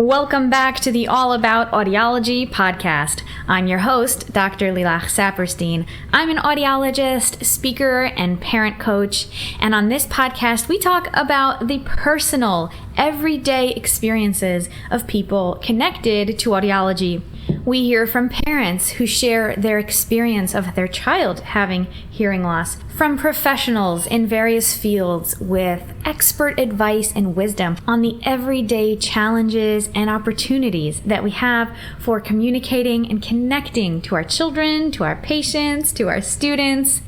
Welcome back to the All About Audiology podcast. I'm your host, Dr. Lilach Saperstein. I'm an audiologist, speaker, and parent coach. And on this podcast, we talk about the personal, everyday experiences of people connected to audiology. We hear from parents who share their experience of their child having hearing loss, from professionals in various fields with expert advice and wisdom on the everyday challenges and opportunities that we have for communicating and connecting to our children, to our patients, to our students.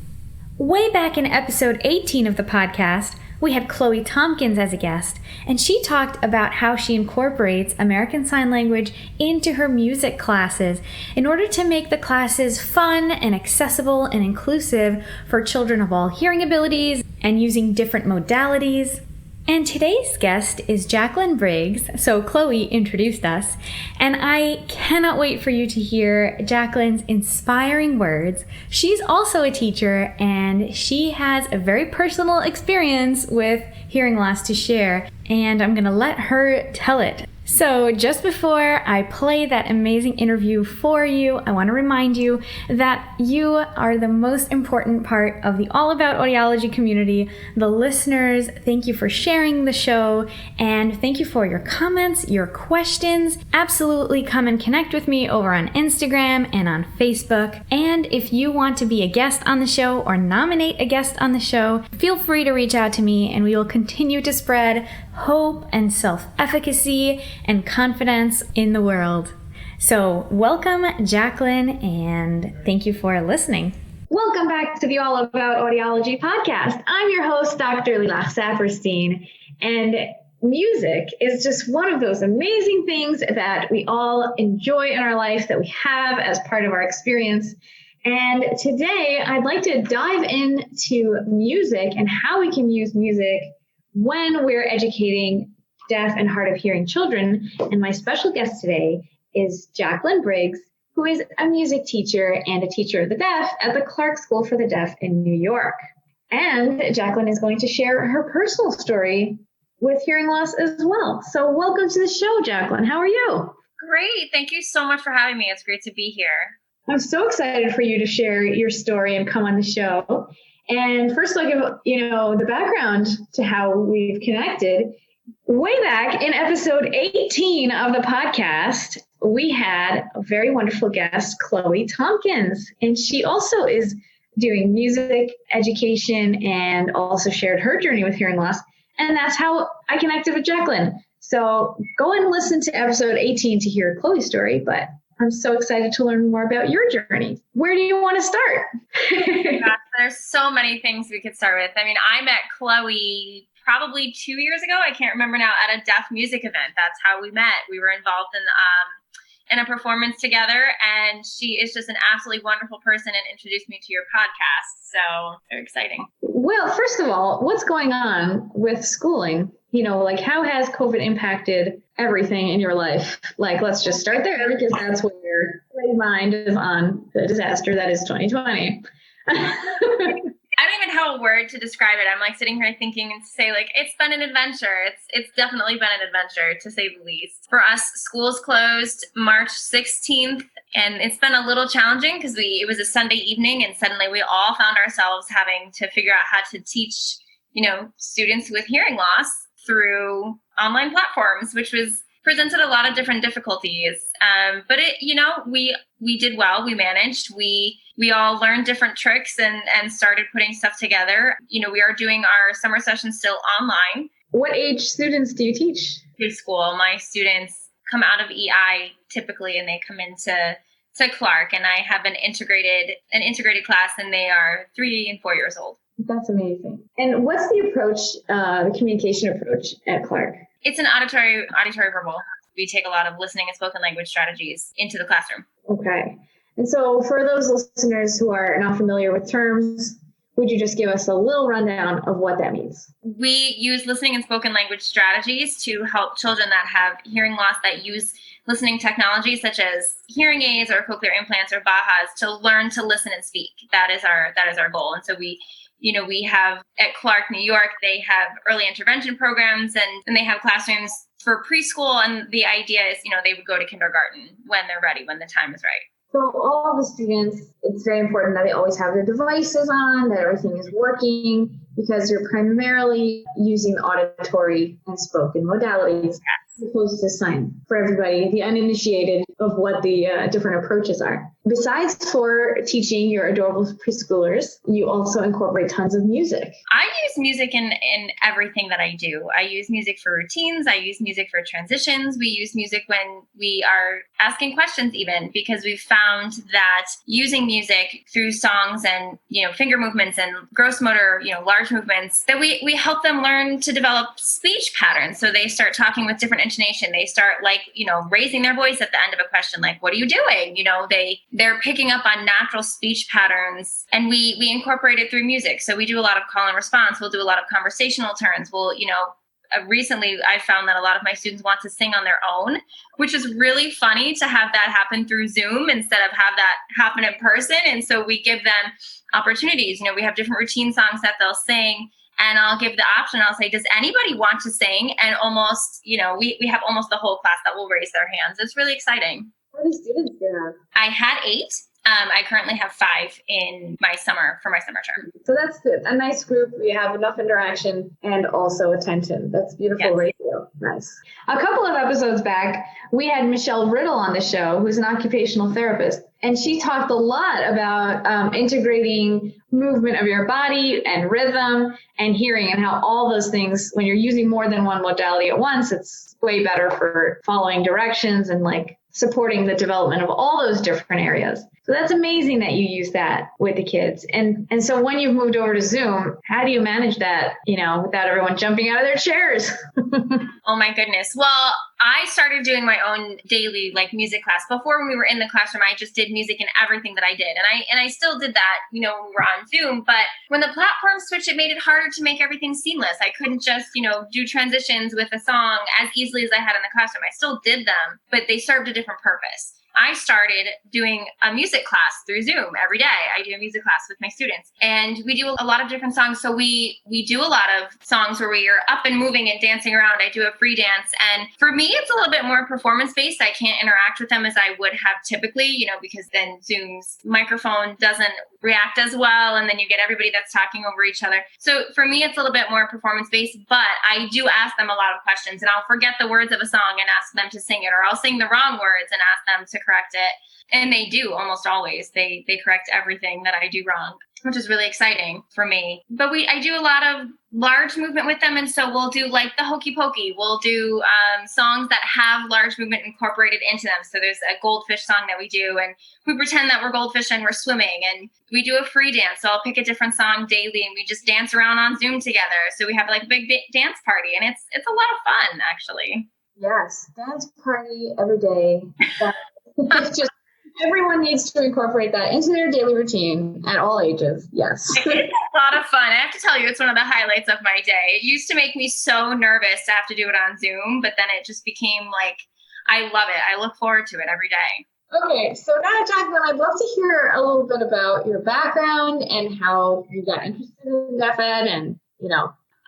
Way back in episode 18 of the podcast, we had Chloe Tompkins as a guest, and she talked about how she incorporates American Sign Language into her music classes in order to make the classes fun and accessible and inclusive for children of all hearing abilities and using different modalities. And today's guest is Jacquelyn Briggs. So Chloe introduced us, and I cannot wait for you to hear Jacquelyn's inspiring words. She's also a teacher, and she has a very personal experience with hearing loss to share, and I'm going to let her tell it. So just before I play that amazing interview for you, I want to remind you that you are the most important part of the All About Audiology community. The listeners, thank you for sharing the show, and thank you for your comments, your questions. Absolutely come and connect with me over on Instagram and on Facebook. And if you want to be a guest on the show or nominate a guest on the show, feel free to reach out to me, and we will continue to spread hope and self-efficacy and confidence in the world. So welcome, Jacquelyn, and thank you for listening. Welcome back to the All About Audiology podcast. I'm your host, Dr. Lilach Saperstein, and music is just one of those amazing things that we all enjoy in our life, that we have as part of our experience. And today I'd like to dive into music and how we can use music when we're educating deaf and hard of hearing children. And my special guest today is Jacquelyn Briggs, who is a music teacher and a teacher of the deaf at the Clark School for the Deaf in New York. And Jacquelyn is going to share her personal story with hearing loss as well. So welcome to the show, Jacquelyn. How are you? Great. Thank you so much for having me. It's great to be here. I'm so excited for you to share your story and come on the show. And first, I'll give the background to how we've connected. Way back in episode 18 of the podcast, we had a very wonderful guest, Chloe Tompkins, and she also is doing music education and also shared her journey with hearing loss. And that's how I connected with Jacquelyn. So go and listen to episode 18 to hear Chloe's story, but I'm so excited to learn more about your journey. Where do you want to start? Gosh, there's so many things we could start with. I mean, I met Chloe probably 2 years ago. I can't remember now, at a deaf music event. That's how we met. We were involved in a performance together, and she is just an absolutely wonderful person and introduced me to your podcast. So very exciting. Well, first of all, what's going on with schooling? How has COVID impacted everything in your life? Let's just start there, because that's where my mind is on the disaster that is 2020. I don't even have a word to describe it. I'm sitting here thinking and say it's been an adventure. It's definitely been an adventure, to say the least. For us, schools closed March 16th, and it's been a little challenging because it was a Sunday evening, and suddenly we all found ourselves having to figure out how to teach, students with hearing loss through online platforms, which presented a lot of different difficulties. But we did well. We managed. We all learned different tricks and started putting stuff together. We are doing our summer session still online. What age students do you teach? Preschool. My students come out of EI typically, and they come into Clark, and I have an integrated class, and they are 3 and 4 years old. That's amazing. And what's the approach, the communication approach at Clark? It's an auditory verbal. We take a lot of listening and spoken language strategies into the classroom. Okay. And so for those listeners who are not familiar with terms, would you just give us a little rundown of what that means? We use listening and spoken language strategies to help children that have hearing loss, that use listening technologies such as hearing aids or cochlear implants or BAHAs to learn to listen and speak. That is our goal. And so we we have at Clark, New York, they have early intervention programs and they have classrooms for preschool. And the idea is, they would go to kindergarten when they're ready, when the time is right. So all the students, it's very important that they always have their devices on, that everything is working, because you're primarily using auditory and spoken modalities, as opposed to sign for everybody, the uninitiated, of what the different approaches are. Besides for teaching your adorable preschoolers, you also incorporate tons of music. I use music in everything that I do. I use music for routines. I use music for transitions. We use music when we are asking questions even, because we've found that using music through songs and, finger movements and gross motor, large movements, that we help them learn to develop speech patterns. So they start talking with different intonation. They start raising their voice at the end of a question, like, what are you doing? They're picking up on natural speech patterns, and we incorporate it through music. So we do a lot of call and response. We'll do a lot of conversational turns. Recently I found that a lot of my students want to sing on their own, which is really funny to have that happen through Zoom instead of have that happen in person. And so we give them opportunities. We have different routine songs that they'll sing, and I'll give the option. I'll say, does anybody want to sing? And almost, we have almost the whole class that will raise their hands. It's really exciting. How many students do you have? I had 8. I currently have 5 for my summer term. So that's good. A nice group. We have enough interaction and also attention. That's beautiful ratio. Nice. A couple of episodes back, we had Michelle Riddle on the show, who's an occupational therapist. And she talked a lot about integrating movement of your body and rhythm and hearing, and how all those things, when you're using more than one modality at once, it's way better for following directions and supporting the development of all those different areas. So that's amazing that you use that with the kids. And so when you've moved over to Zoom, how do you manage that, without everyone jumping out of their chairs? Oh my goodness. Well, I started doing my own daily music class. Before, when we were in the classroom, I just did music in everything that I did. And I still did that, when we were on Zoom. But when the platform switched, it made it harder to make everything seamless. I couldn't just, do transitions with a song as easily as I had in the classroom. I still did them, but they served a different purpose. I started doing a music class through Zoom every day. I do a music class with my students, and we do a lot of different songs. So we do a lot of songs where we are up and moving and dancing around. I do a free dance. And for me, it's a little bit more performance-based. I can't interact with them as I would have typically, because then Zoom's microphone doesn't react as well. And then you get everybody that's talking over each other. So for me, it's a little bit more performance-based, but I do ask them a lot of questions, and I'll forget the words of a song and ask them to sing it, or I'll sing the wrong words and ask them to correct it. And they do almost always. They correct everything that I do wrong, which is really exciting for me. But I do a lot of large movement with them. And so we'll do the Hokey Pokey. We'll do songs that have large movement incorporated into them. So there's a goldfish song that we do, and we pretend that we're goldfish and we're swimming. And we do a free dance. So I'll pick a different song daily, and we just dance around on Zoom together. So we have a big dance party, and it's a lot of fun, actually. Yes, dance party every day. It's just, everyone needs to incorporate that into their daily routine at all ages. Yes. It's a lot of fun. I have to tell you, it's one of the highlights of my day. It used to make me so nervous to have to do it on Zoom, but then it just became I love it. I look forward to it every day. Okay, so now, Jacquelyn, I'd love to hear a little bit about your background and how you got interested in deaf ed and,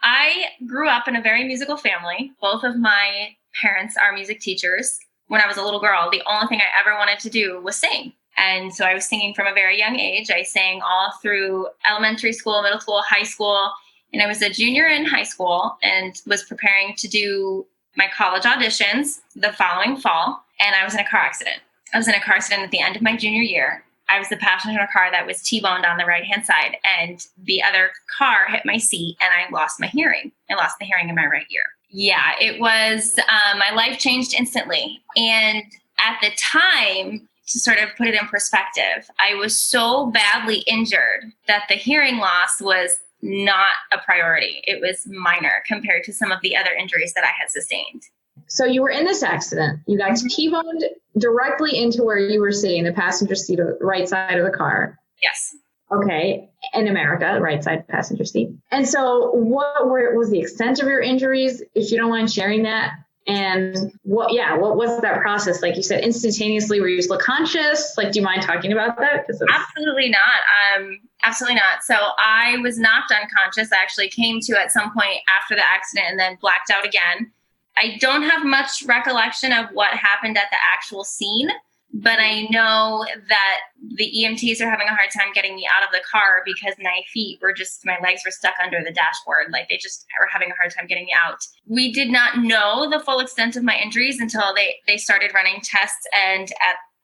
I grew up in a very musical family. Both of my parents are music teachers. When I was a little girl, the only thing I ever wanted to do was sing. And so I was singing from a very young age. I sang all through elementary school, middle school, high school. And I was a junior in high school and was preparing to do my college auditions the following fall. And I was in a car accident. I was in a car accident at the end of my junior year. I was the passenger in a car that was T-boned on the right-hand side, and the other car hit my seat, and I lost my hearing. I lost the hearing in my right ear. Yeah, it was, my life changed instantly. And at the time, to sort of put it in perspective, I was so badly injured that the hearing loss was not a priority. It was minor compared to some of the other injuries that I had sustained. So you were in this accident. You got T-boned directly into where you were sitting, the passenger seat, right side of the car. Yes. Okay. In America, right side passenger seat. And so what was the extent of your injuries, if you don't mind sharing that? And what was that process? Like you said, instantaneously, were you still conscious? Like, do you mind talking about that? Absolutely not. Absolutely not. So I was knocked unconscious. I actually came to at some point after the accident and then blacked out again. I don't have much recollection of what happened at the actual scene, but I know that the EMTs are having a hard time getting me out of the car because my legs were stuck under the dashboard. Like they just were having a hard time getting me out. We did not know the full extent of my injuries until they started running tests. And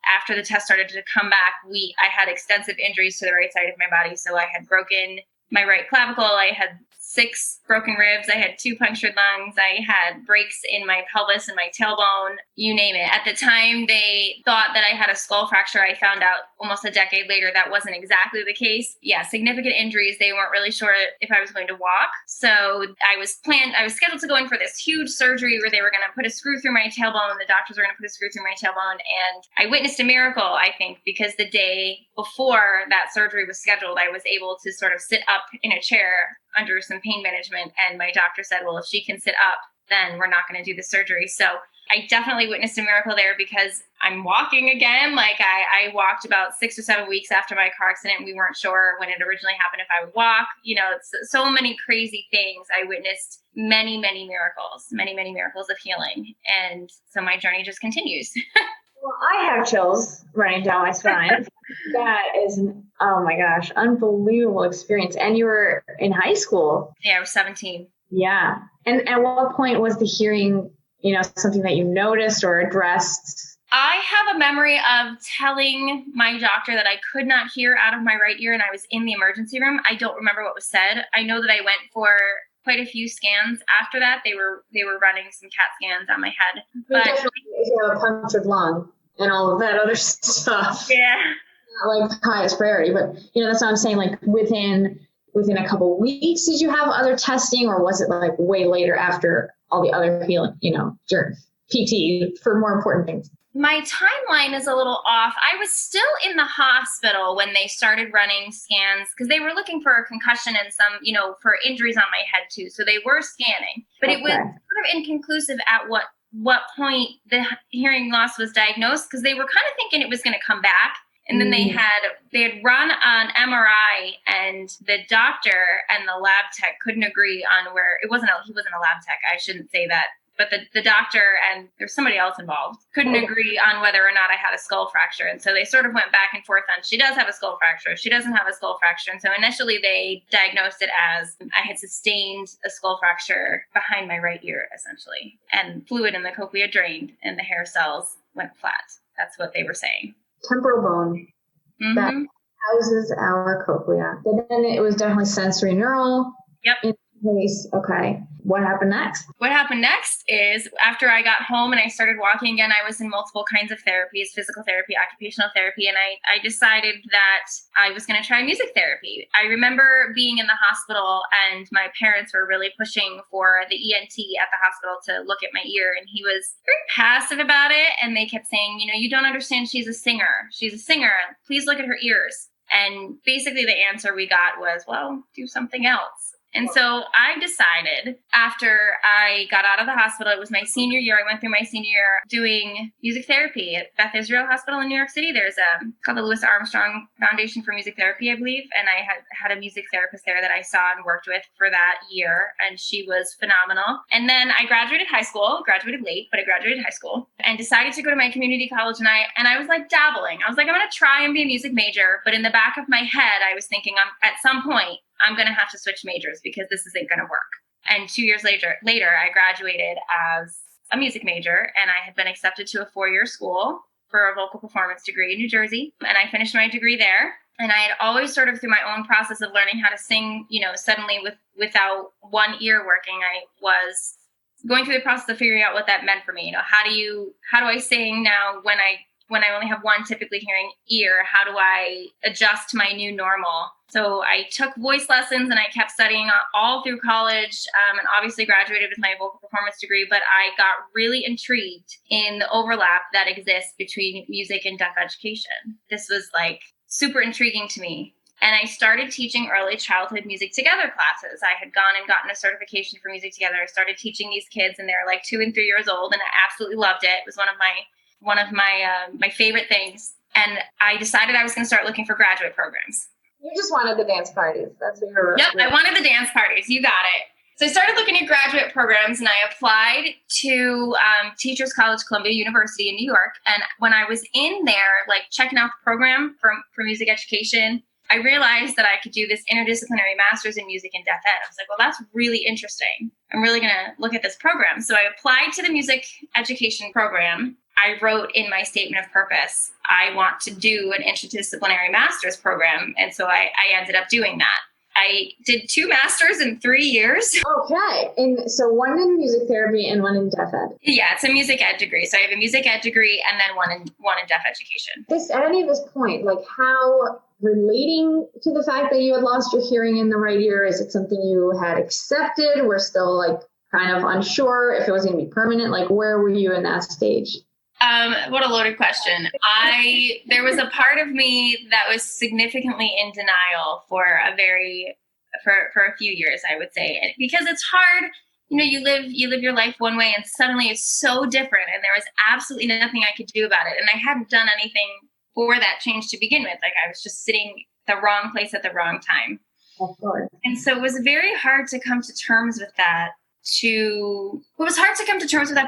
after the test started to come back, I had extensive injuries to the right side of my body. So I had broken my right clavicle. I had 6 broken ribs. I had 2 punctured lungs. I had breaks in my pelvis and my tailbone, you name it. At the time, they thought that I had a skull fracture. I found out almost a decade later that wasn't exactly the case. Yeah, significant injuries. They weren't really sure if I was going to walk. So I was scheduled to go in for this huge surgery where they were going to put a screw through my tailbone. The doctors were going to put a screw through my tailbone. And I witnessed a miracle, I think, because the day before that surgery was scheduled, I was able to sort of sit up in a chair under some pain management. And my doctor said, well, if she can sit up, then we're not going to do the surgery. So I definitely witnessed a miracle there because I'm walking again. Like I walked about 6 or 7 weeks after my car accident. We weren't sure when it originally happened if I would walk. It's so many crazy things. I witnessed many, many miracles of healing. And so my journey just continues. Well, I have chills running down my spine. That is oh my gosh, unbelievable experience. And you were in high school. Yeah, I was 17. Yeah. And at what point was the hearing, something that you noticed or addressed? I have a memory of telling my doctor that I could not hear out of my right ear and I was in the emergency room. I don't remember what was said. I know that I went for quite a few scans after that. They were running some CAT scans on my head. But definitely if you have a punctured lung and all of that other stuff. Yeah. Not like highest priority, but that's what I'm saying. Like within a couple of weeks, did you have other testing, or was it like way later after all the other healing, PT for more important things? My timeline is a little off. I was still in the hospital when they started running scans because they were looking for a concussion and some, for injuries on my head too. So they were scanning, but It was sort of inconclusive at what point the hearing loss was diagnosed because they were kind of thinking it was going to come back. And then they had run an MRI and the doctor and the lab tech couldn't agree on where he wasn't a lab tech. I shouldn't say that. But the doctor and there's somebody else involved couldn't agree on whether or not I had a skull fracture. And so they sort of went back and forth on she does have a skull fracture. She doesn't have a skull fracture. And so initially they diagnosed it as I had sustained a skull fracture behind my right ear, essentially. And fluid in the cochlea drained and the hair cells went flat. That's what they were saying. Temporal bone that houses our cochlea. But then it was definitely sensory neural. Yep. In case. Okay. What happened next? What happened next is after I got home and I started walking again, I was in multiple kinds of therapies, physical therapy, occupational therapy, and I decided that I was going to try music therapy. I remember being in the hospital and my parents were really pushing for the ENT at the hospital to look at my ear, and he was very passive about it, and they kept saying, you don't understand, she's a singer. She's a singer. Please look at her ears. And basically the answer we got was, well, do something else. And so I decided after I got out of the hospital, it was my senior year. I went through my senior year doing music therapy at Beth Israel Hospital in New York City. There's called the Louis Armstrong Foundation for Music Therapy, I believe. And I had a music therapist there that I saw and worked with for that year. And she was phenomenal. And then I graduated late, but I graduated high school and decided to go to my community college. And I was like dabbling. I was like, I'm going to try and be a music major. But in the back of my head, I was thinking at some point, I'm going to have to switch majors because this isn't going to work. And 2 years later, I graduated as a music major, and I had been accepted to a 4-year school for a vocal performance degree in New Jersey. And I finished my degree there. And I had always sort of through my own process of learning how to sing, suddenly without one ear working, I was going through the process of figuring out what that meant for me. How do I sing now when I only have one typically hearing ear? How do I adjust to my new normal? So I took voice lessons and I kept studying all through college and obviously graduated with my vocal performance degree, but I got really intrigued in the overlap that exists between music and deaf education. This was like super intriguing to me. And I started teaching early childhood music together classes. I had gone and gotten a certification for music together. I started teaching these kids, and they're like 2 and 3 years old, and I absolutely loved it. It was one of my favorite things. And I decided I was going to start looking for graduate programs. You just wanted the dance parties. That's what you were. Yep, I wanted the dance parties. You got it. So I started looking at graduate programs, and I applied to Teachers College, Columbia University in New York. And when I was in there, like checking out the program for music education, I realized that I could do this interdisciplinary master's in music and deaf ed. I was like, well, that's really interesting. I'm really going to look at this program. So I applied to the music education program. I wrote in my statement of purpose, I want to do an interdisciplinary master's program. And so I ended up doing that. I did 2 masters in 3 years. Okay. And so one in music therapy and one in deaf ed. Yeah, it's a music ed degree. So I have a music ed degree and then one in deaf education. At any of this point, like how relating to the fact that you had lost your hearing in the right ear, is it something you had accepted? We're still like kind of unsure if it was going to be permanent. Like where were you in that stage? What a loaded question. There was a part of me that was significantly in denial for a few years, I would say, because it's hard. You know, you live your life one way and suddenly it's so different, and there was absolutely nothing I could do about it. And I hadn't done anything for that change to begin with. Like I was just sitting the wrong place at the wrong time. Of course. And so it was very hard to come to terms with that.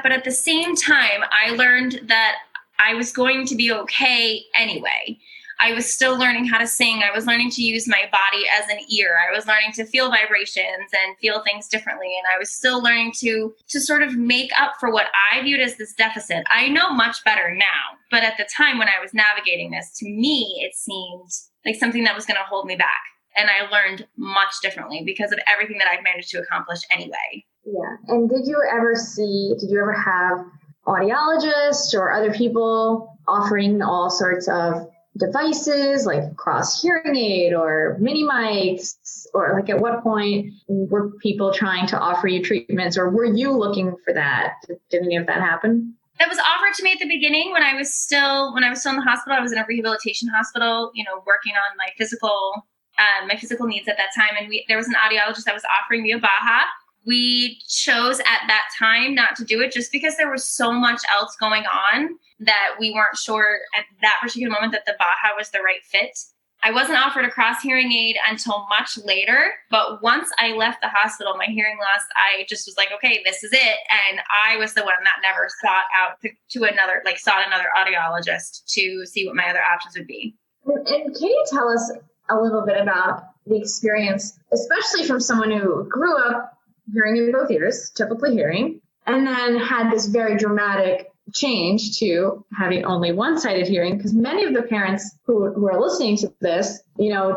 But at the same time, I learned that I was going to be okay anyway. I was still learning how to sing. I was learning to use my body as an ear. I was learning to feel vibrations and feel things differently. And I was still learning to sort of make up for what I viewed as this deficit. I know much better now, but at the time when I was navigating this, to me, it seemed like something that was going to hold me back. And I learned much differently because of everything that I've managed to accomplish anyway. Yeah. And did you ever have audiologists or other people offering all sorts of devices like cross hearing aid or mini mics, or like at what point were people trying to offer you treatments, or were you looking for that? Did any of that happen? That was offered to me at the beginning when I was still in the hospital. I was in a rehabilitation hospital, working on my physical needs at that time. And there was an audiologist that was offering me a Baha. We chose at that time not to do it just because there was so much else going on that we weren't sure at that particular moment that the Baha was the right fit. I wasn't offered a cross hearing aid until much later, but once I left the hospital, my hearing loss, I just was like, okay, this is it. And I was the one that never sought out sought another audiologist to see what my other options would be. And can you tell us a little bit about the experience, especially from someone who grew up hearing in both ears, typically hearing, and then had this very dramatic change to having only one-sided hearing? Because many of the parents who are listening to this,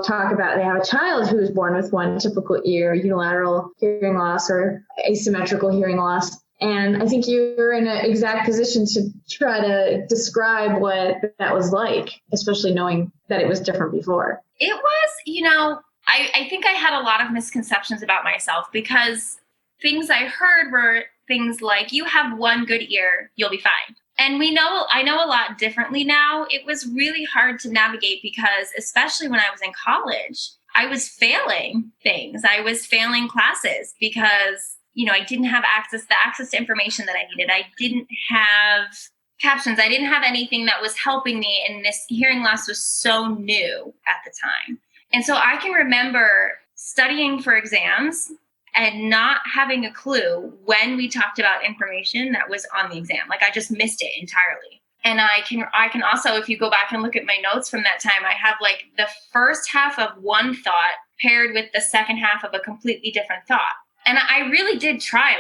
talk about they have a child who is born with one typical ear, unilateral hearing loss or asymmetrical hearing loss. And I think you're in an exact position to try to describe what that was like, especially knowing that it was different before. It was, I think I had a lot of misconceptions about myself because things I heard were things like, you have one good ear, you'll be fine. And I know a lot differently now. It was really hard to navigate because, especially when I was in college, I was failing things. I was failing classes because, I didn't have the access to information that I needed. I didn't have captions. I didn't have anything that was helping me. And this hearing loss was so new at the time. And so I can remember studying for exams and not having a clue when we talked about information that was on the exam. Like I just missed it entirely. And I can also, if you go back and look at my notes from that time, I have like the first half of one thought paired with the second half of a completely different thought. And I really did try,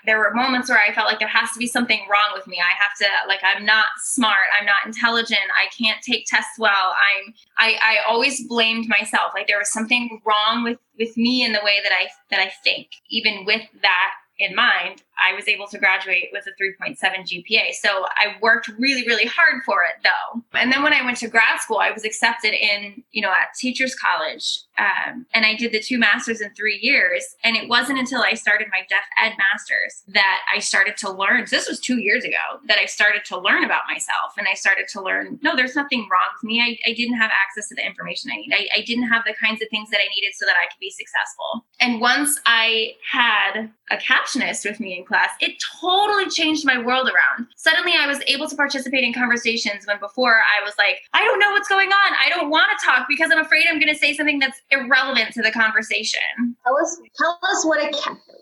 there were moments where I felt like there has to be something wrong with me. I have to, I'm not smart. I'm not intelligent. I can't take tests well. I always blamed myself. Like there was something wrong with me in the way that I think. Even with that in mind, I was able to graduate with a 3.7 GPA. So I worked really, really hard for it though. And then when I went to grad school, I was accepted in, at Teachers College. And I did the 2 masters in 3 years. And it wasn't until I started my Deaf Ed masters that I started to learn. So this was 2 years ago that I started to learn about myself. And I started to learn, no, there's nothing wrong with me. I didn't have access to the information I need. I didn't have the kinds of things that I needed so that I could be successful. And once I had a captionist with me in class, it totally changed my world around. Suddenly I was able to participate in conversations when before I was like, I don't know what's going on. I don't want to talk because I'm afraid I'm going to say something that's irrelevant to the conversation. Tell us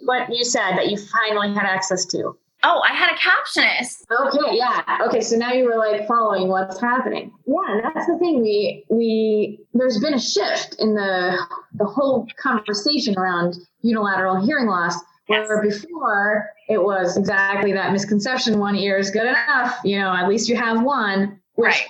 what you said that you finally had access to. Oh, I had a captionist. Okay, yeah. Okay, so now you were like following what's happening. Yeah, that's the thing. We there's been a shift in the whole conversation around unilateral hearing loss, where before it was exactly that misconception: one ear is good enough. At least you have one. Which, right.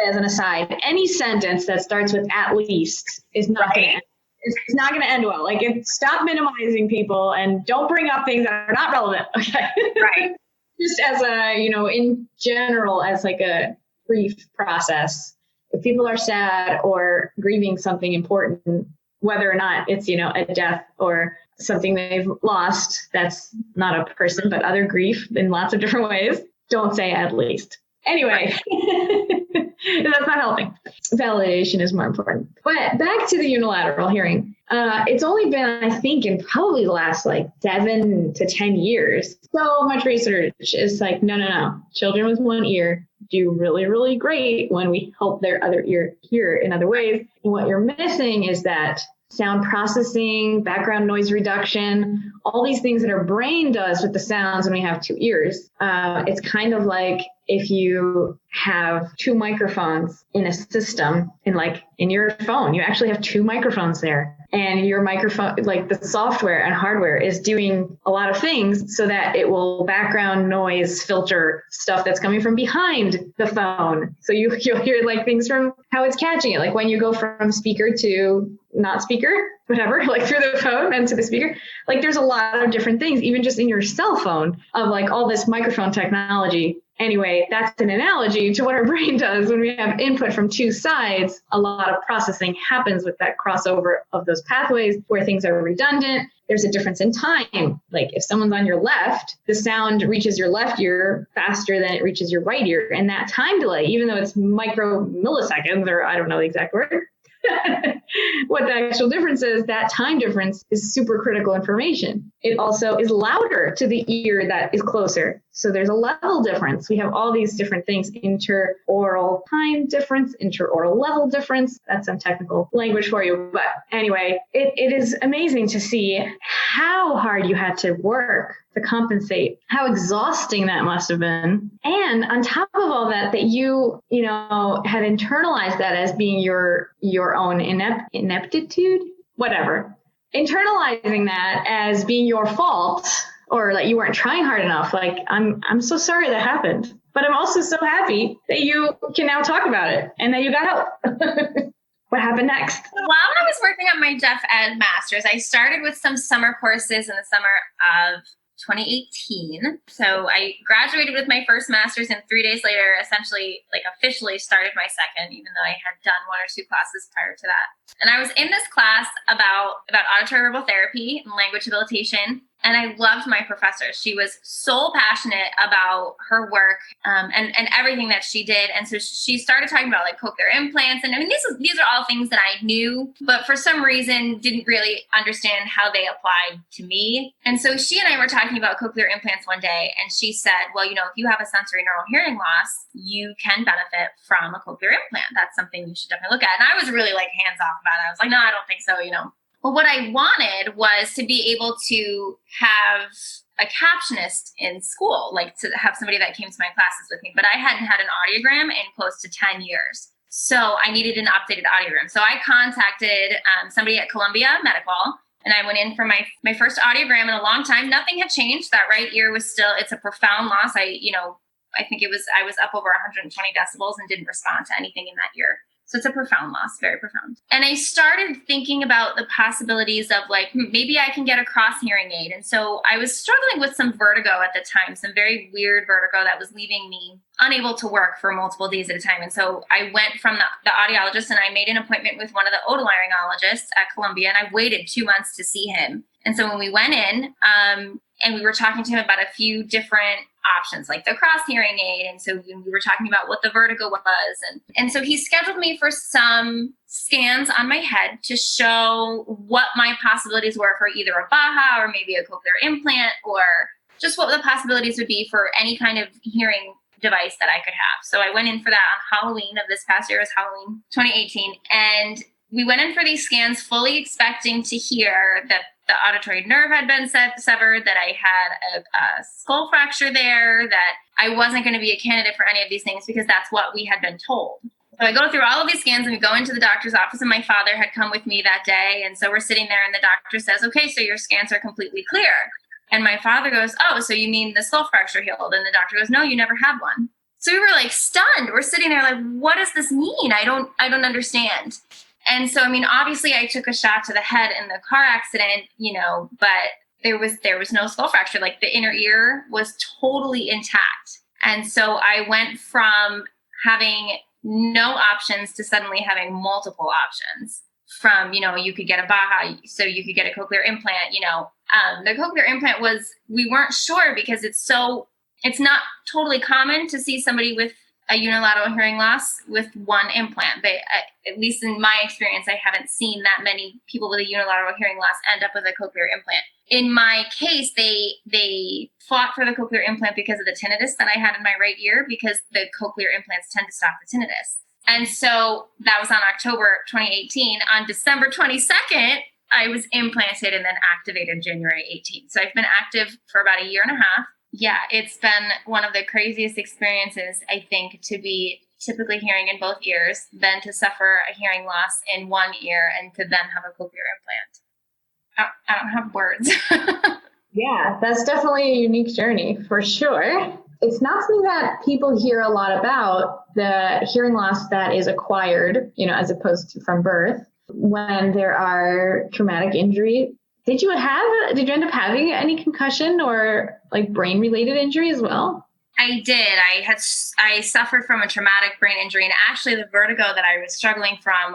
As an aside, any sentence that starts with "at least" is not going to end. It's not going to end well. Like, stop minimizing people and don't bring up things that are not relevant. Okay. Right. Just as in general, as like a grief process, if people are sad or grieving something important, whether or not it's, a death or something they've lost, that's not a person, but other grief in lots of different ways, don't say at least. Anyway, that's not helping. Validation is more important. But back to the unilateral hearing. It's only been, I think, in probably the last 7 to 10 years, so much research is like, no. Children with one ear do really, really great when we help their other ear hear in other ways. And what you're missing is that sound processing, background noise reduction, all these things that our brain does with the sounds when we have 2 ears. It's kind of like if you have 2 microphones in a system, in your phone, you actually have 2 microphones there. And your microphone, the software and hardware, is doing a lot of things so that it will background noise filter stuff that's coming from behind the phone. So you'll hear things from how it's catching it. Like when you go from speaker to not speaker, whatever, through the phone and to the speaker, there's a lot of different things, even just in your cell phone, of all this microphone technology. Anyway, that's an analogy to what our brain does when we have input from 2 sides. A lot of processing happens with that crossover of those pathways where things are redundant. There's a difference in time. If someone's on your left, the sound reaches your left ear faster than it reaches your right ear. And that time delay, even though it's milliseconds, or I don't know the exact word, what the actual difference is, that time difference is super critical information. It also is louder to the ear that is closer. So there's a level difference. We have all these different things: inter-oral time difference, inter-oral level difference. That's some technical language for you. But anyway, it is amazing to see how hard you had to work to compensate, how exhausting that must have been. And on top of all that you had internalized that as being your own ineptitude, whatever. Internalizing that as being your fault, or that you weren't trying hard enough. I'm so sorry that happened, but I'm also so happy that you can now talk about it and that you got help. What happened next? While I was working on my Deaf Ed Masters, I started with some summer courses in the summer of 2018. So I graduated with my first master's, and 3 days later, essentially, officially started my second, even though I had done 1 or 2 classes prior to that. And I was in this class about auditory verbal therapy and language habilitation. And I loved my professor. She was so passionate about her work and everything that she did. And so she started talking about cochlear implants. And I mean, these are all things that I knew, but for some reason didn't really understand how they applied to me. And so she and I were talking about cochlear implants one day. And she said, well, if you have a sensory neural hearing loss, you can benefit from a cochlear implant. That's something you should definitely look at. And I was really hands off about it. I was like, no, I don't think so, Well, what I wanted was to be able to have a captionist in school, to have somebody that came to my classes with me. But I hadn't had an audiogram in close to 10 years. So I needed an updated audiogram. So I contacted somebody at Columbia Medical, and I went in for my first audiogram in a long time. Nothing had changed. That right ear was still, it's a profound loss. I think I was up over 120 decibels and didn't respond to anything in that ear. So it's a profound loss, very profound. And I started thinking about the possibilities of like, maybe I can get a cross hearing aid. And so I was struggling with some vertigo at the time, some very weird vertigo that was leaving me unable to work for multiple days at a time. And so I went from the audiologist and I made an appointment with one of the otolaryngologists at Columbia, and I waited 2 months to see him. And so when we went in, and we were talking to him about a few different options, like the cross hearing aid. And so we were talking about what the vertigo was. And so he scheduled me for some scans on my head to show what my possibilities were for either a Baha or maybe a cochlear implant, or just what the possibilities would be for any kind of hearing device that I could have. So I went in for that on Halloween of this past year. It was Halloween 2018. And we went in for these scans fully expecting to hear that the auditory nerve had been severed, that I had a skull fracture there, that I wasn't going to be a candidate for any of these things because that's what we had been told. So I go through all of these scans and we go into the doctor's office, and my father had come with me that day. And so we're sitting there and the doctor says, okay, so your scans are completely clear. And my father goes, oh, so you mean the skull fracture healed? And the doctor goes, no, you never had one. So we were like stunned. We're sitting there like, what does this mean? I don't understand. And so, I mean, obviously I took a shot to the head in the car accident, but there was no skull fracture. Like the inner ear was totally intact. And so I went from having no options to suddenly having multiple options. From, you could get a Baha, so you could get a cochlear implant, the cochlear implant we weren't sure because it's not totally common to see somebody with a unilateral hearing loss with one implant. At least in my experience, I haven't seen that many people with a unilateral hearing loss end up with a cochlear implant. In my case, they fought for the cochlear implant because of the tinnitus that I had in my right ear, because the cochlear implants tend to stop the tinnitus. And so that was on October 2018. On December 22nd, I was implanted and then activated January 18th. So I've been active for about a year and a half. Yeah, it's been one of the craziest experiences, I think, to be typically hearing in both ears, then to suffer a hearing loss in one ear, and to then have a cochlear implant. I don't have words. Yeah, that's definitely a unique journey for sure. It's not something that people hear a lot about, the hearing loss that is acquired, as opposed to from birth, when there are traumatic injury. Did you end up having any concussion or like brain related injury as well? I did. I suffered from a traumatic brain injury, and actually the vertigo that I was struggling from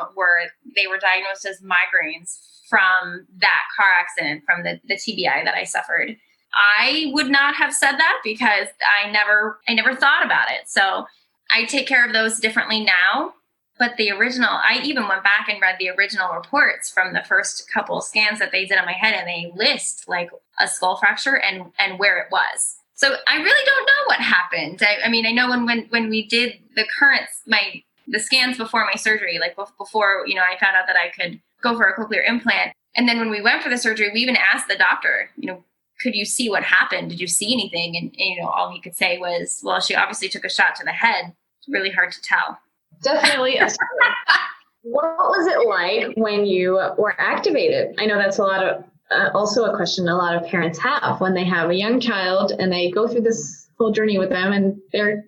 they were diagnosed as migraines from that car accident, from the TBI that I suffered. I would not have said that because I never thought about it. So I take care of those differently now. But the original, I even went back and read the original reports from the first couple of scans that they did on my head, and they list like a skull fracture and where it was. So I really don't know what happened. I mean, I know when we did the scans before my surgery, like before, I found out that I could go for a cochlear implant. And then when we went for the surgery, we even asked the doctor, could you see what happened? Did you see anything? And all he could say was, well, she obviously took a shot to the head. It's really hard to tell. Definitely. What was it like when you were activated? I know that's also a question a lot of parents have when they have a young child and they go through this whole journey with them, and their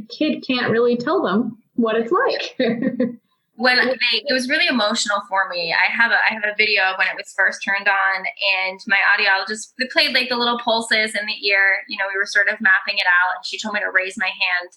kid can't really tell them what it's like. It was really emotional for me. I have a video of when it was first turned on, and my audiologist, they played like the little pulses in the ear. We were sort of mapping it out, and she told me to raise my hand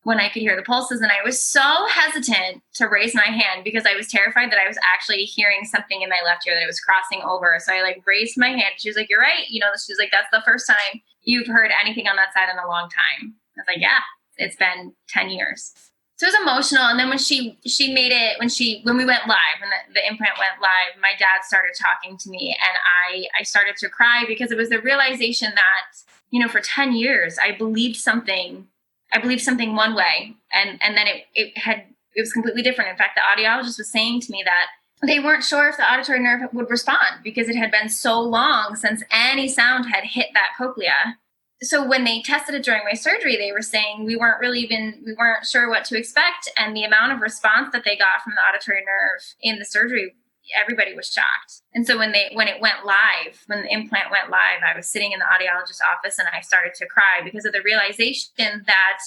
when I could hear the pulses. And I was so hesitant to raise my hand because I was terrified that I was actually hearing something in my left ear, that it was crossing over. So I raised my hand. She was like, you're right. She was like, that's the first time you've heard anything on that side in a long time. I was like, yeah, it's been 10 years. So it was emotional. And then when she made it, when we went live, when the implant went live, my dad started talking to me, and I started to cry because it was the realization that, for 10 years, I believed something one way, and then it was completely different. In fact, the audiologist was saying to me that they weren't sure if the auditory nerve would respond because it had been so long since any sound had hit that cochlea. So when they tested it during my surgery, they were saying we weren't sure what to expect, and the amount of response that they got from the auditory nerve in the surgery, everybody was shocked. And so when the implant went live, I was sitting in the audiologist's office and I started to cry because of the realization that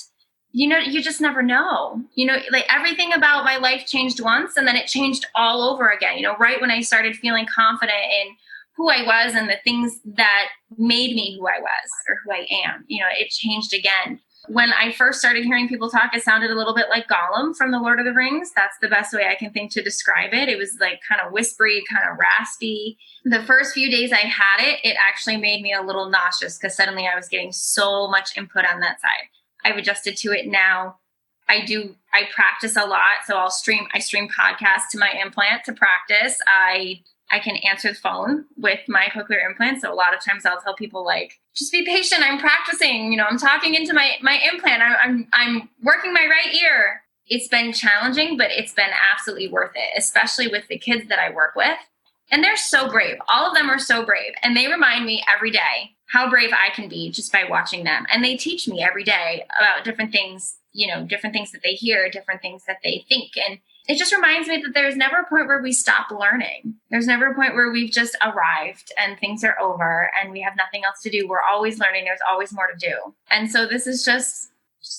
you just never know. Like everything about my life changed once and then it changed all over again. Right when I started feeling confident in who I was and the things that made me who I was or who I am, it changed again. When I first started hearing people talk, it sounded a little bit like Gollum from The Lord of the Rings. That's the best way I can think to describe it. It was like kind of whispery, kind of raspy. The first few days I had it, it actually made me a little nauseous because suddenly I was getting so much input on that side. I've adjusted to it now. I practice a lot. So I stream podcasts to my implant to practice. I can answer the phone with my cochlear implant. So a lot of times I'll tell people like, just be patient. I'm practicing, I'm talking into my implant. I'm working my right ear. It's been challenging, but it's been absolutely worth it, especially with the kids that I work with. And they're so brave. All of them are so brave. And they remind me every day how brave I can be just by watching them. And they teach me every day about different things, different things that they hear, different things that they think. And it just reminds me that there's never a point where we stop learning. There's never a point where we've just arrived and things are over and we have nothing else to do. We're always learning. There's always more to do. And so this is just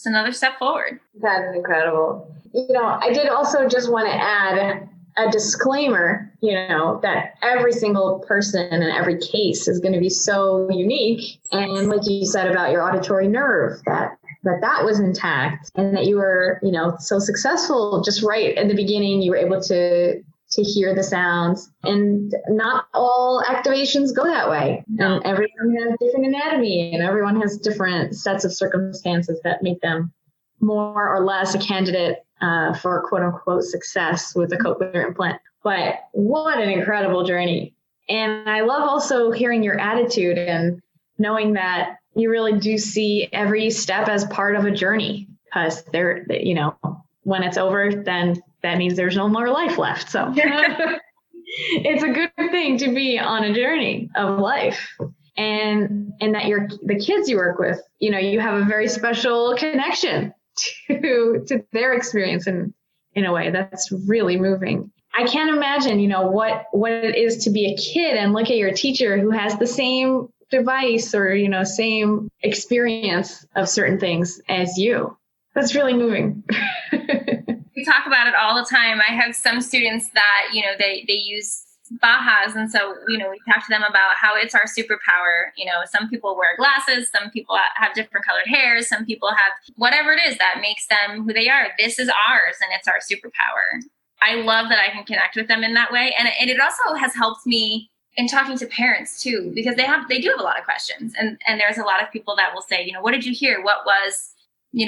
another step forward. That is incredible. I did also just want to add a disclaimer, that every single person and every case is going to be so unique. And like you said about your auditory nerve, that was intact and that you were, so successful just right at the beginning. You were able to hear the sounds, and not all activations go that way. And everyone has different anatomy and everyone has different sets of circumstances that make them more or less a candidate for quote unquote success with a cochlear implant. But what an incredible journey. And I love also hearing your attitude and knowing that you really do see every step as part of a journey, because when it's over, then that means there's no more life left. So it's a good thing to be on a journey of life, and that the kids you work with, you have a very special connection to their experience in a way that's really moving. I can't imagine, what it is to be a kid and look at your teacher who has the same device or, same experience of certain things as you. That's really moving. We talk about it all the time. I have some students that, they use Bajas. And so, we talk to them about how it's our superpower. Some people wear glasses, some people have different colored hairs, some people have whatever it is that makes them who they are. This is ours and it's our superpower. I love that I can connect with them in that way. And it also has helped me in talking to parents too, because they do have a lot of questions. And there's a lot of people that will say, what did you hear? What was,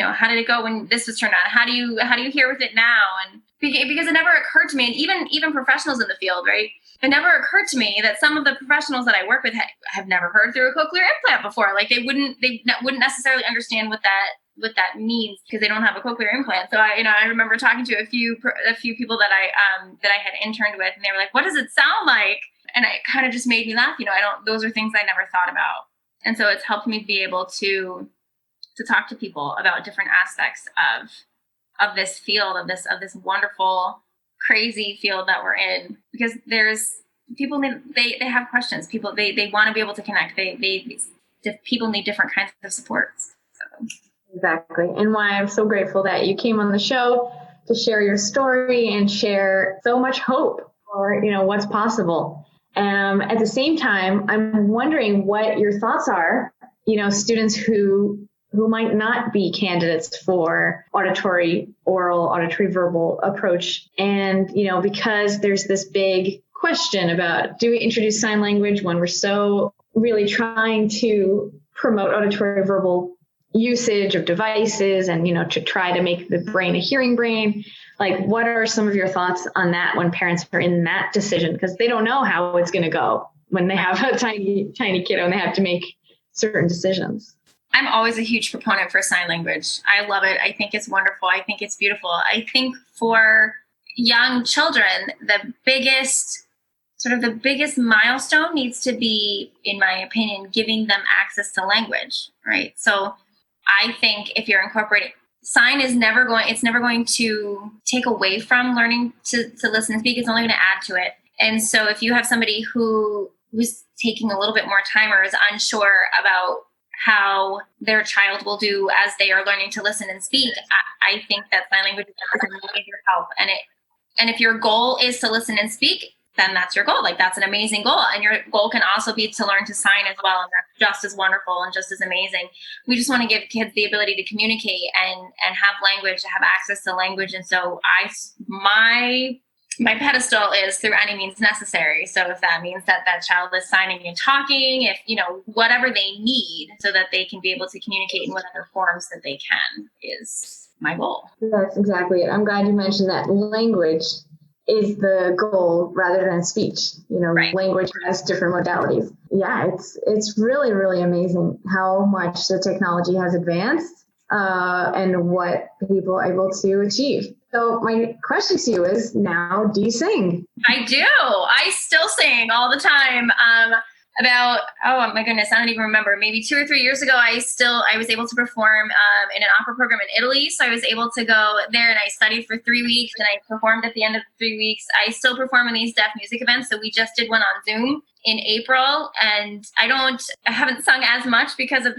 how did it go when this was turned on? How do you hear with it now? And because it never occurred to me, and even professionals in the field, right? It never occurred to me that some of the professionals that I work with have never heard through a cochlear implant before. Like they wouldn't necessarily understand what that means because they don't have a cochlear implant. So I remember talking to a few people that I had interned with, and they were like, "What does it sound like?" And it kind of just made me laugh. Those are things I never thought about. And so it's helped me be able to talk to people about different aspects of this field, of this wonderful, crazy field that we're in, because there's people they have questions. People they want to be able to connect. People need different kinds of supports. So. Exactly. And why I'm so grateful that you came on the show to share your story and share so much hope for, what's possible. At the same time, I'm wondering what your thoughts are, students who might not be candidates for auditory oral, auditory verbal approach. And, because there's this big question about, do we introduce sign language when we're so really trying to promote auditory verbal usage of devices and, to try to make the brain a hearing brain? Like, what are some of your thoughts on that when parents are in that decision? Because they don't know how it's going to go when they have a tiny, tiny kiddo and they have to make certain decisions. I'm always a huge proponent for sign language. I love it. I think it's wonderful. I think it's beautiful. I think for young children, the biggest milestone needs to be, in my opinion, giving them access to language, right? So I think if you're incorporating sign it's never going to take away from learning to listen and speak. It's only going to add to it. And so if you have somebody who's taking a little bit more time or is unsure about how their child will do as they are learning to listen and speak, I think that sign language is a major help. And if your goal is to listen and speak, then that's your goal. Like, that's an amazing goal. And your goal can also be to learn to sign as well. And that's just as wonderful and just as amazing. We just want to give kids the ability to communicate and have language, to have access to language. And so my pedestal is through any means necessary. So if that means that child is signing and talking, if, whatever they need so that they can be able to communicate in whatever forms that they can, is my goal. That's exactly it. I'm glad you mentioned that language is the goal rather than speech. Right. Language has different modalities. Yeah, it's really, really amazing how much the technology has advanced and what people are able to achieve. So my question to you is, now, do you sing? I do. I still sing all the time. About, oh my goodness, I don't even remember, maybe 2 or 3 years ago, I was able to perform in an opera program in Italy. So I was able to go there and I studied for 3 weeks and I performed at the end of the 3 weeks. I still perform in these deaf music events. So we just did one on Zoom in April, and I haven't sung as much because of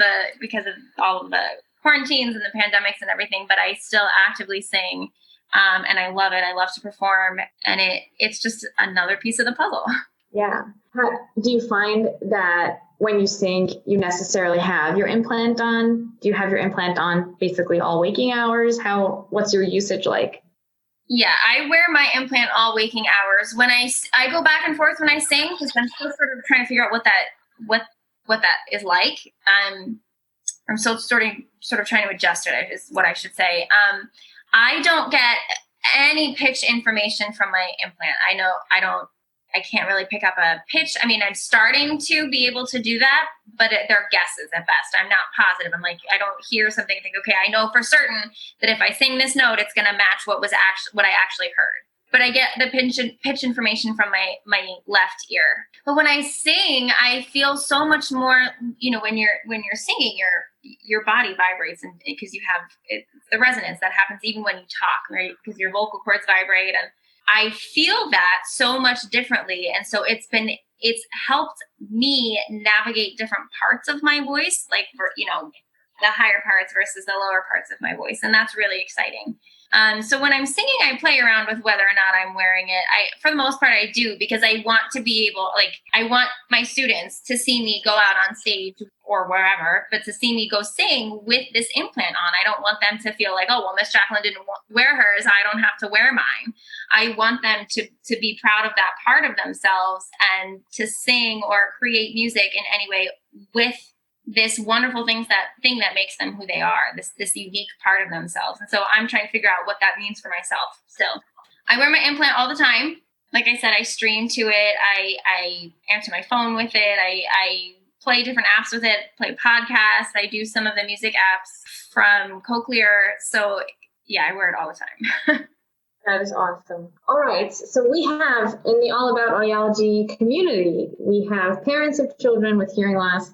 all of the quarantines and the pandemics and everything, but I still actively sing. And I love it. I love to perform, and it's just another piece of the puzzle. Yeah. Do you find that when you sing, you necessarily have your implant on? Do you have your implant on basically all waking hours? What's your usage like? Yeah, I wear my implant all waking hours. When I go back and forth when I sing, because I'm still sort of trying to figure out what that is like. I'm still sort of trying to adjust it, is what I should say. I don't get any pitch information from my implant. I can't really pick up a pitch. I mean, I'm starting to be able to do that, but they're guesses at best. I'm not positive. I'm like, I don't hear something and think, okay, I know for certain that if I sing this note, it's going to match what I actually heard. But I get the pitch information from my left ear. But when I sing, I feel so much more, when you're singing, your body vibrates, and because you have the resonance that happens even when you talk, right? Because your vocal cords vibrate, and I feel that so much differently. And so it's helped me navigate different parts of my voice, like, for, the higher parts versus the lower parts of my voice. And that's really exciting. So when I'm singing, I play around with whether or not I'm wearing it. For the most part, I do, because I want to be able, I want my students to see me go out on stage or wherever, but to see me go sing with this implant on. I don't want them to feel like, oh, well, Miss Jacquelyn didn't wear hers, I don't have to wear mine. I want them to be proud of that part of themselves and to sing or create music in any way with this wonderful thing that makes them who they are, this unique part of themselves. And so I'm trying to figure out what that means for myself still. I wear my implant all the time. Like I said, I stream to it. I answer my phone with it. I play different apps with it, play podcasts. I do some of the music apps from Cochlear. So yeah, I wear it all the time. That is awesome. All right. So we have, in the All About Audiology community, we have parents of children with hearing loss,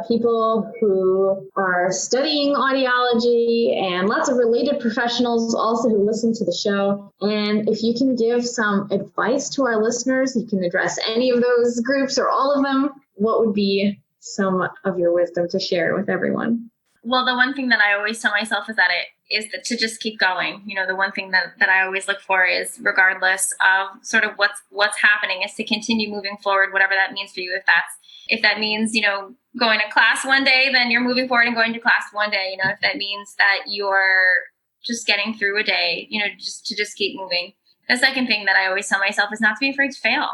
people who are studying audiology, and lots of related professionals also who listen to the show. And if you can give some advice to our listeners, you can address any of those groups or all of them. What would be some of your wisdom to share with everyone? Well, the one thing that I always tell myself is to just keep going. The one thing that I always look for is, regardless of sort of what's happening, is to continue moving forward, whatever that means for you. If that means, going to class one day, then you're moving forward and going to class one day. If that means that you're just getting through a day, just keep moving. The second thing that I always tell myself is not to be afraid to fail.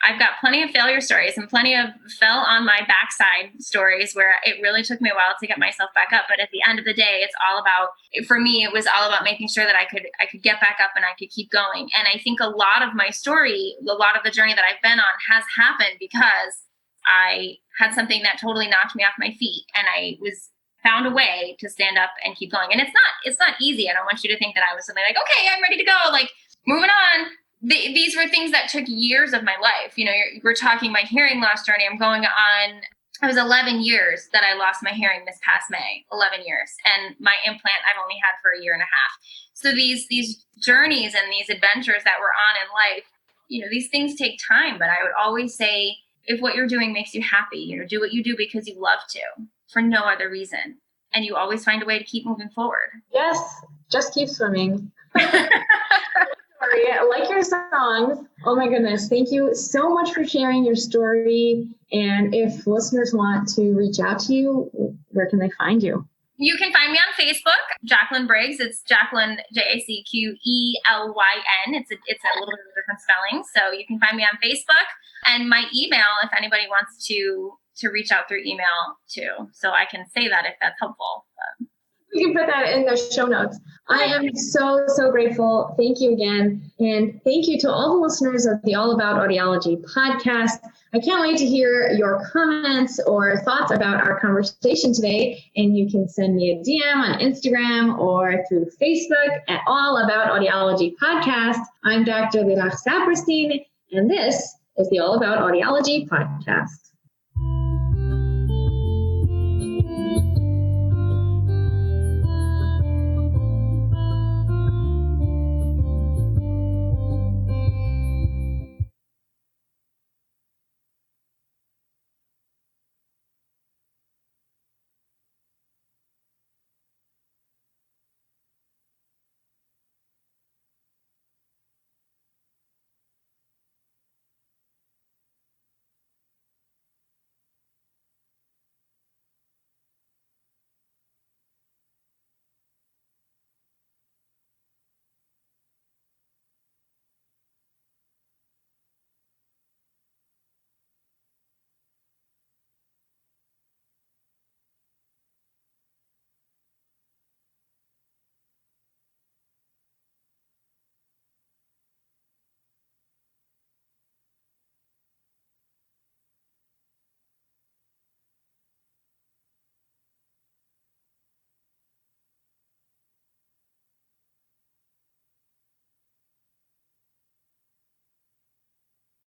I've got plenty of failure stories and plenty of fell on my backside stories where it really took me a while to get myself back up. But at the end of the day, for me, it was all about making sure that I could get back up and I could keep going. And I think a lot of my story, a lot of the journey that I've been on has happened because I had something that totally knocked me off my feet, and I found a way to stand up and keep going. And it's not easy. I don't want you to think that I was something like, okay, I'm ready to go, like, moving on. These were things that took years of my life. We're talking my hearing loss journey. It was 11 years that I lost my hearing this past May, 11 years. And my implant I've only had for a year and a half. So these journeys and these adventures that we're on in life, these things take time. But I would always say, if what you're doing makes you happy, do what you do because you love to. for no other reason. And you always find a way to keep moving forward. Yes, just keep swimming. Sorry, I like your songs. Oh my goodness. Thank you so much for sharing your story. And if listeners want to reach out to you, where can they find you? You can find me on Facebook, Jacquelyn Briggs. It's Jacquelyn, Jacquelyn. It's a little bit of a different spelling. So you can find me on Facebook, and my email, if anybody wants to reach out through email too. So I can say that if that's helpful. You can put that in the show notes. I am so, so grateful. Thank you again. And thank you to all the listeners of the All About Audiology podcast. I can't wait to hear your comments or thoughts about our conversation today. And you can send me a DM on Instagram or through Facebook at All About Audiology podcast. I'm Dr. Lilach Saperstein, and this is the All About Audiology podcast.